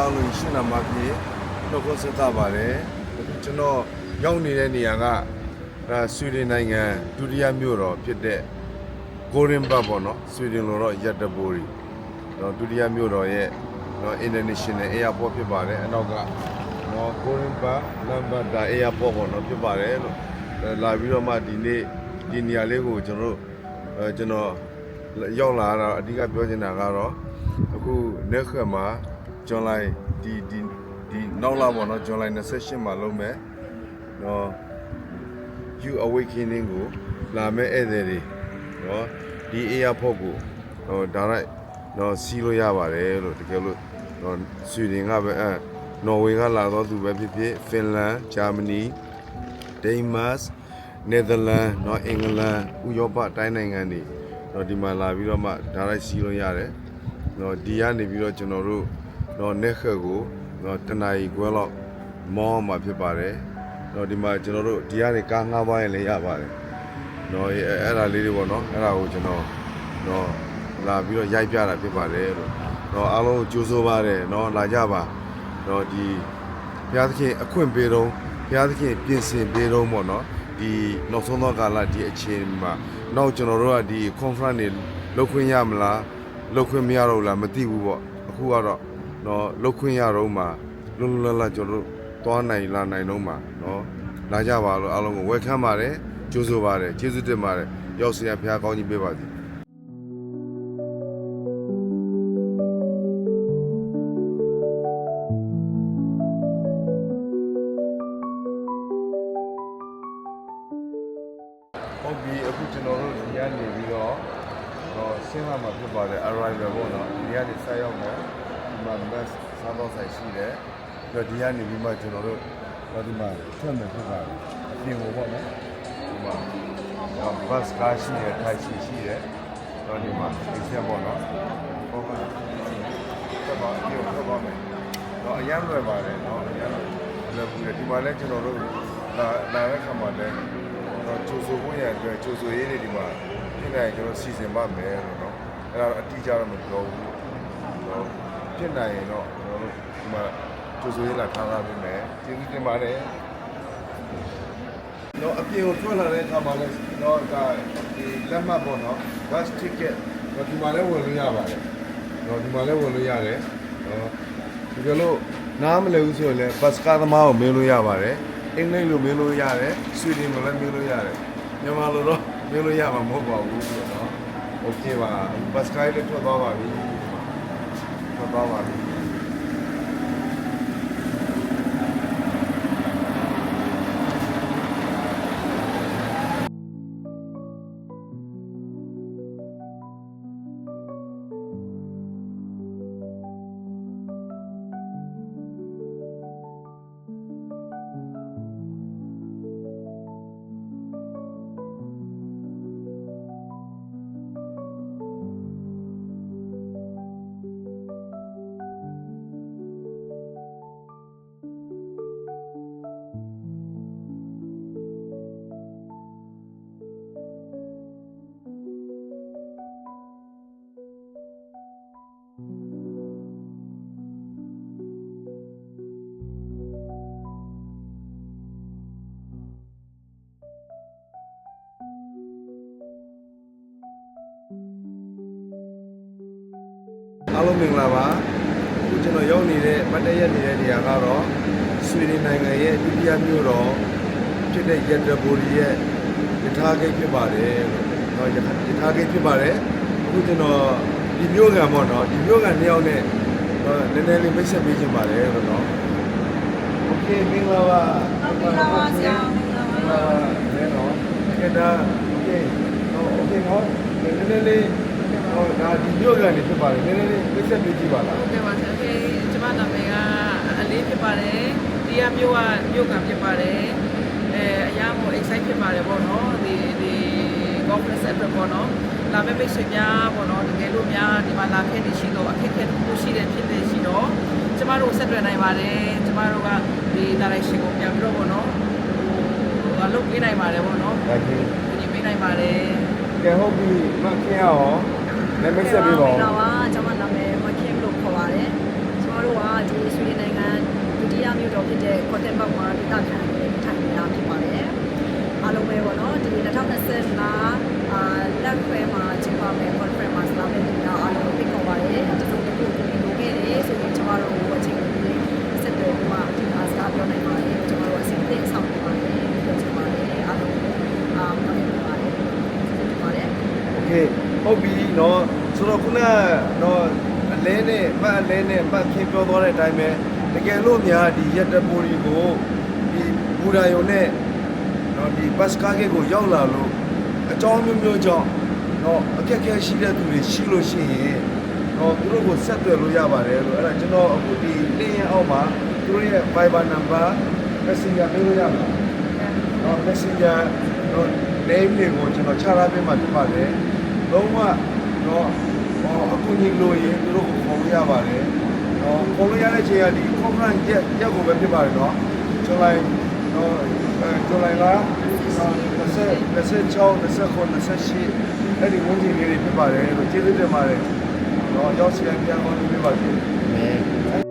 အားလုံးရှင်းနာမှာပြေတော့ကိုစတာပါတယ်ကျွန်တော်ရောက်နေတဲ့နေရာကဆွီဒင်နိုင်ငံဒုတိယမြို့တော်ဖြစ်တဲ့ဂိုရင်ဘတ်ပေါ့နော်ဆွီဒင်လိုတော့ယက်တဘိုရီတော့ဒုတိယမြို့တော်ရဲ့နော် International Airport ဖြစ်ပါတယ်အနောက်ကနော်ဂိုရင်ဘတ်လမ်ဘတ်ဒါ Airport ပေါ့နော်ဖြစ်ပါတယ်လို့လာပြီးတော့မှဒီနေ့ဒီနေရာလေးကိုကျွန်တော်ရောက်လာတာအဓိကပြောချင်တာကတော့အခုနေ့ခက်မှာဇွန်လဒီနောက်လာပေါ့နော်ဇွန်လ28မှာလုပ်မယ်နော် You Awakening ကိုလာမဲ့ဧည့်သည်တွေနော်ဒီ airport ကိုဒါရိုက်နော်စီးလို့ရပါတယ်လို့တကယ်လို့နော်ဆွီဒင်ကပဲနော်ဝေကလာတော့သူပဲဖြစ်ဖြစ်ဖင်လန်ဂျာမနီဒိန်းမတ်နယ်သာလန်နော်အင်္ဂလန်ဥရောပတိုင်းနိုင်ငံတွေနော်ဒီမှာလာပြီးတော့မှဒါရိုက်စီးလို့ရတယ်နော်ဒီကနေပြီးတော့ကျွန်တော်တို့နော်နေ့ခက်ကိုနော်တနာရီခွဲလောက်မောင်းမှာဖြစ်ပါတယ်နော်ဒီမှာကျွန်တော်တို့ဒီကနေကားငှားပါရင်လည်းရပါတယ်နော်အဲ့ဒါလေးတွေပေါ့နော်အဲ့ဒါကိုကျွန်တော်နော်လာပြီးတော့ရိုက်ပြတာဖြစ်ပါတယ်လို့နော်အားလုံးကြိုးစိုးပါတယ်နော်လာကြပါနော်ဒီဘုရားသခင်အခွင့်ပေးတော့ဘုရားသခင်ပြင်ဆင်ပေးတော့ပေါ့နော်ဒီနောက်ဆုံးသောကာလဒီအချိန်မှာနောက်ကျွန်တော်တို့ကဒီ conference တွေလုပ်ခွင့်ရမလားလုပ်ခွင့်မရတော့လားမသိဘူးပေါ့အခုကတော့နော်လုပ်ခွင့်ရတော့မှလုံးလုံးလတ်လတ်ကျွန်တော်တို့သွားနိုင်လာနိုင်တော့မှနော်လာကြပါလို့အားလုံးကိုဝယ်ခမ်းပါတယ်ကြိုးစိုးပါတယ်ကျေးဇူးတင်ပါတယ်ရောက်စရာဘုရားကောင်းကြီးပေးပါစေဟုတ်ပြီအခုကျွန်တော်တို့ဒီကနေပြီးတော့ဆင်းလာမှာဖြစ်ပါတယ် arrival ပေါ့နော်ဒီကနေဆက်ရောက်မယ်ဒီမှာ bus စားတော့ဆိုင်ရှိတယ်ပြီးတော့ဒီကနေပြီးမှကျွန်တော်တို့ဒီမှာထွက်မယ်ဖြစ်ပါတယ်အပြင်ကိုပေါ့နော်ဒီမှာ bus ကားရှိတယ်ထိုင်ရှိတယ်တော့ဒီမှာဒီဆက်ပေါ့နော်ဟုတ်ပါဆက်ပါဒီကိုဆက်ပါမယ်တော့အရင်လွယ်ပါတယ်နော်အရင်လွယ်ဘူးလေဒီမှာလည်းကျွန်တော်တို့လာတဲ့ခါမှာလည်းကျိုးဆိုဖို့ရအတွက်ကျိုးဆိုရေးတွေဒီမှာဖြစ်နိုင်ကျွန်တော်စီစဉ်ပါမယ်လို့နော်အဲ့ဒါအတိအကျတော့မပြောဘူးတော့ဖြစ်နိုင်ရင်တော့ကျွန်တော်တို့ဒီမှာကျိုးဆိုရေးလာထားတာပြင်မယ်ကျေးဇူးတင်ပါတယ်တော့အပြင်ကိုထွက်လာတဲ့အခါမှာလည်းတော့ဒါဒီလက်မှတ်ပေါ့နော် bus ticket တော့ဒီမှာလည်းဝင်လို့ရပါတယ်တော့ဒီမှာလည်းဝင်လို့ရတယ်တော့ဒီလိုလို့နားမလည်ဘူးဆိုရင်လည်း bus ကားသမားကိုမင်းလို့ရပါတယ်အင်္ဂလိပ်လိုမင်းလို့ရတယ်ဆွီဒင်လိုလည်းမင်းလို့ရတယ်မြန်မာလိုတော့မင်းလို့ရမှာမဟုတ်ပါဘူးဆိုတော့โอเคပါဘတ်စကိုင်းလည်းထွက်သွားပါပြီထွက်သွားပါပြီအားလုံးမင်္ဂလာပါအခုကျွန်တော်ရောက်နေတဲ့မတ်တရက်နေတဲ့နေရာကတော့ဆွီဒင်နိုင်ငံရဲ့ဒုတိယမြို့တော်ဖြစ်တဲ့ယက်တဘိုရီရဲ့ယထာဂိတ်ဖြစ်ပါတယ်လို့ယထာဂိတ်ဖြစ်ပါတယ်အခုကျွန်တော်ဒီမြို့ကန်ပေါ့နော်ဒီမြို့ကန်နှစ်ယောက်နဲ့နည်းနည်းလေးမိတ်ဆက်ပေးချင်ပါတယ်လို့နော်โอเคမင်္ဂလာပါမင်္ဂလာပါဆရာမင်္ဂလာပါနဲနော်ကဲဒါโอเคနော်နည်းနည်းလေးဒါဒီမြို့ကန်နေဖြစ်ပါတယ်နည်းနည်းလေးမိတ်ဆက်ပေးကြည့်ပါလားဟုတ်ကဲ့ပါဆရာကျွန်မနာမည်ကအလေးဖြစ်ပါတယ်ဒီကမြို့ကဖြစ်ပါတယ်အရာမို့ excite ဖြစ်ပါတယ်ပေါ့နော်ဒီ conference အတွက်ပေါ့နော်လာမယ့်မိတ်ဆွေများပေါ့နော်တကယ်လို့များဒီမှာလာခဲ့နေရှိတော့အခက်အခဲတစ်ခုရှိတယ်ဖြစ်နေရှိတော့ကျမတို့ဆက်သွယ်နိုင်ပါတယ်ကျမတို့ကဒီ direction ကိုပြန်ပြီးတော့ပေါ့နော်ဟိုလုပ်ပေးနိုင်ပါတယ်ပေါ့နော်ဟုတ်ကဲ့ဒီပေးနိုင်ပါတယ်ကဲဟုတ်ပြီမခင်ရောလည်းမိတ်ဆက်ပေးပါဦးမင်္ဂလာပါကျွန်မနာမည်မခင်လို့ခေါ်ပါတယ်ကျွန်တော်တို့က ဒီဆွေးနွေးနိုင်ငံဒုတိယမြို့တော်ဖြစ်တဲ့ Gothenburg မှာဒေသခံတွေထိုင်နေတာဖြစ်ပါတယ်အားလုံးပဲပေါ့နော်ဒီ2025လက်ခွဲမှာကျင်းပမယ့် conference မှာလာမယ့်ဒီကအားလုံးဖိတ်ခေါ်ပါတယ်တစုံတစ်ခုလိုခဲ့တယ်ဆိုရင်ကျွန်တော်တို့အချိန်ကြီးဆက်သွယ်ပြီးမှဒီအားစကားပြောနိုင်ပါတယ်ကျွန်တော်တို့အစီအစဉ်ဆောင်နေပါတယ်ပြောချင်ပါတယ်အားလုံးပြောနေပါတယ်ဒီပါတယ် โอเคဟုတ်ပြီเนาะဆိုတော့ခုနကတော့အလဲနဲ့ပတ်အလဲနဲ့ပတ်ခင်းပြောသွားတဲ့အတိုင်းပဲတကယ်လို့များဒီရက်တပူရီကိုဒီဘူရာယုံနဲ့เนาะဒီဘတ်စကားကေကိုရောက်လာလို့အကြောင်းမျိုးမျိုးကြောင့်เนาะအခက်အခဲရှိတဲ့သူတွေရှိလို့ရှိရင်เนาะသူတို့ကိုဆက်သွယ်လို့ရပါတယ်လို့အဲ့ဒါကျွန်တော်အခုဒီလင်းရဲ့အောက်မှာသူတို့ရဲ့ Viber number Messenger ပေးလို့ရမှာเนาะ Messenger เนาะ name တွေကိုကျွန်တော်ချထားပေးမှာဖြစ်ပါတယ်လုံးဝတော့အခုညီလို့ရင်သူတို့ကိုခေါ်လို့ရပါတယ်။ခေါ်လို့ရတဲ့ချိန်ကဒီ conference ရက်ကိုပဲဖြစ်ပါတယ်နော်။ဇူလိုင်ဇူလိုင်က26 28အဲ့ဒီဝန်ကြီးလေးတွေဖြစ်ပါတယ်လို့ကျေးဇူးတင်ပါတယ်။ရောက်စီရင်ပြန်ကောင်းနေပါစေ။